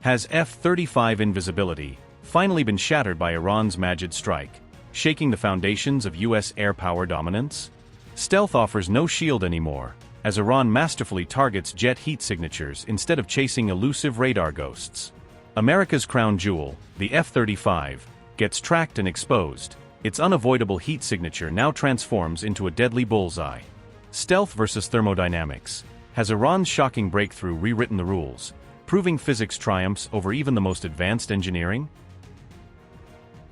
Has F-35 invisibility finally been shattered by Iran's Majid strike, shaking the foundations of U.S. air power dominance? Stealth offers no shield anymore, as Iran masterfully targets jet heat signatures instead of chasing elusive radar ghosts. America's crown jewel, the F-35, gets tracked and exposed. Its unavoidable heat signature now transforms into a deadly bullseye. Stealth versus thermodynamics. Has Iran's shocking breakthrough rewritten the rules, proving physics triumphs over even the most advanced engineering?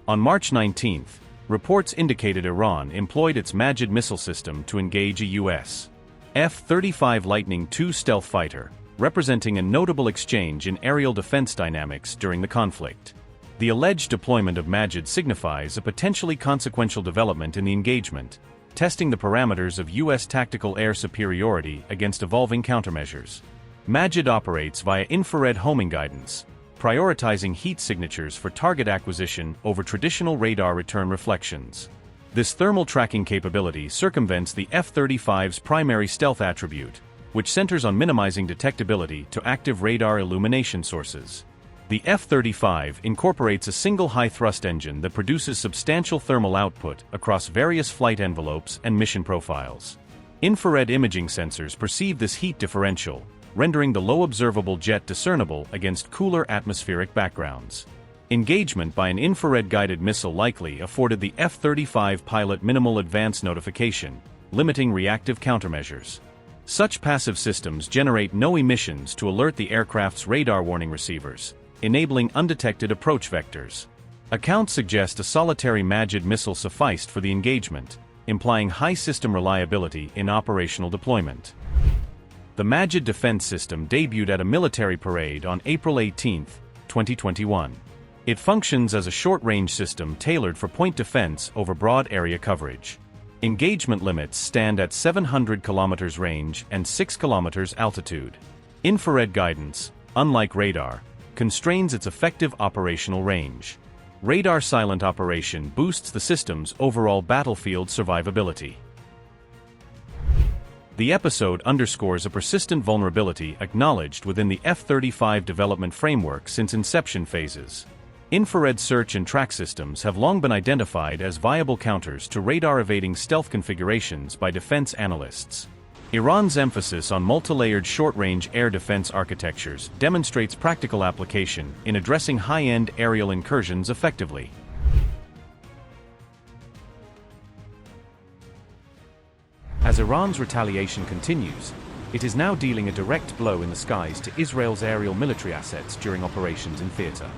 On March 19, reports indicated Iran employed its MAGID missile system to engage a U.S. F-35 Lightning II stealth fighter, representing a notable exchange in aerial defense dynamics during the conflict. The alleged deployment of MAGID signifies a potentially consequential development in the engagement, testing the parameters of U.S. tactical air superiority against evolving countermeasures. MAGID operates via infrared homing guidance, prioritizing heat signatures for target acquisition over traditional radar return reflections. This thermal tracking capability circumvents the F-35's primary stealth attribute, which centers on minimizing detectability to active radar illumination sources. The F-35 incorporates a single high-thrust engine that produces substantial thermal output across various flight envelopes and mission profiles. Infrared imaging sensors perceive this heat differential, rendering the low observable jet discernible against cooler atmospheric backgrounds. Engagement by an infrared-guided missile likely afforded the F-35 pilot minimal advance notification, limiting reactive countermeasures. Such passive systems generate no emissions to alert the aircraft's radar warning receivers, enabling undetected approach vectors. Accounts suggest a solitary MAGID missile sufficed for the engagement, implying high system reliability in operational deployment. The MAGID defense system debuted at a military parade on April 18, 2021. It functions as a short-range system tailored for point defense over broad area coverage. Engagement limits stand at 700 km range and 6 km altitude. Infrared guidance, unlike radar, constrains its effective operational range. Radar silent operation boosts the system's overall battlefield survivability. The episode underscores a persistent vulnerability acknowledged within the F-35 development framework since inception phases. Infrared search and track systems have long been identified as viable counters to radar-evading stealth configurations by defense analysts. Iran's emphasis on multi-layered short-range air defense architectures demonstrates practical application in addressing high-end aerial incursions effectively. As Iran's retaliation continues, it is now dealing a direct blow in the skies to Israel's aerial military assets during operations in theater.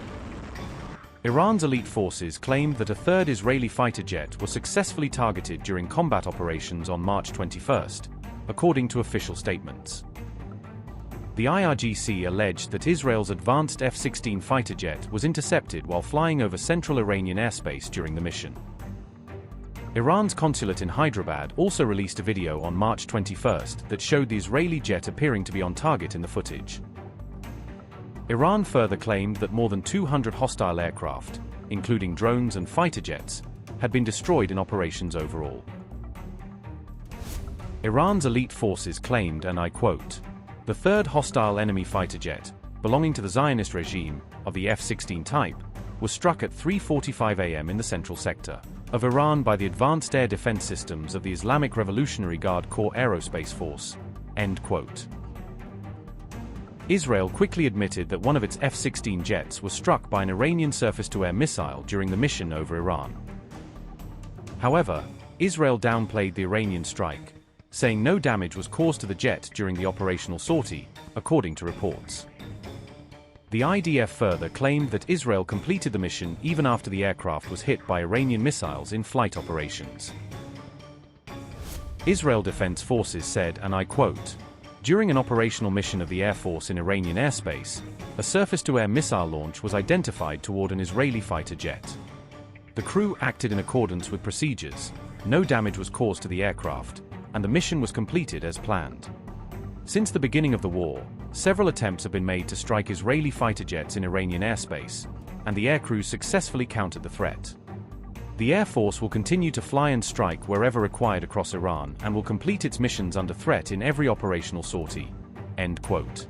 Iran's elite forces claimed that a third Israeli fighter jet was successfully targeted during combat operations on March 21, according to official statements. The IRGC alleged that Israel's advanced F-16 fighter jet was intercepted while flying over central Iranian airspace during the mission. Iran's consulate in Hyderabad also released a video on March 21 that showed the Israeli jet appearing to be on target in the footage. Iran further claimed that more than 200 hostile aircraft, including drones and fighter jets, had been destroyed in operations overall. Iran's elite forces claimed, and I quote, "The third hostile enemy fighter jet, belonging to the Zionist regime, of the F-16 type, was struck at 3:45 a.m. in the central sector of Iran by the advanced air defense systems of the Islamic Revolutionary Guard Corps Aerospace Force." End quote. Israel quickly admitted that one of its F-16 jets was struck by an Iranian surface-to-air missile during the mission over Iran. However, Israel downplayed the Iranian strike, saying no damage was caused to the jet during the operational sortie, according to reports. The IDF further claimed that Israel completed the mission even after the aircraft was hit by Iranian missiles in flight operations. Israel Defense Forces said, and I quote, "During an operational mission of the Air Force in Iranian airspace, a surface-to-air missile launch was identified toward an Israeli fighter jet. The crew acted in accordance with procedures, no damage was caused to the aircraft, and the mission was completed as planned. Since the beginning of the war, several attempts have been made to strike Israeli fighter jets in Iranian airspace, and the aircrews successfully countered the threat. The Air Force will continue to fly and strike wherever required across Iran and will complete its missions under threat in every operational sortie." End quote.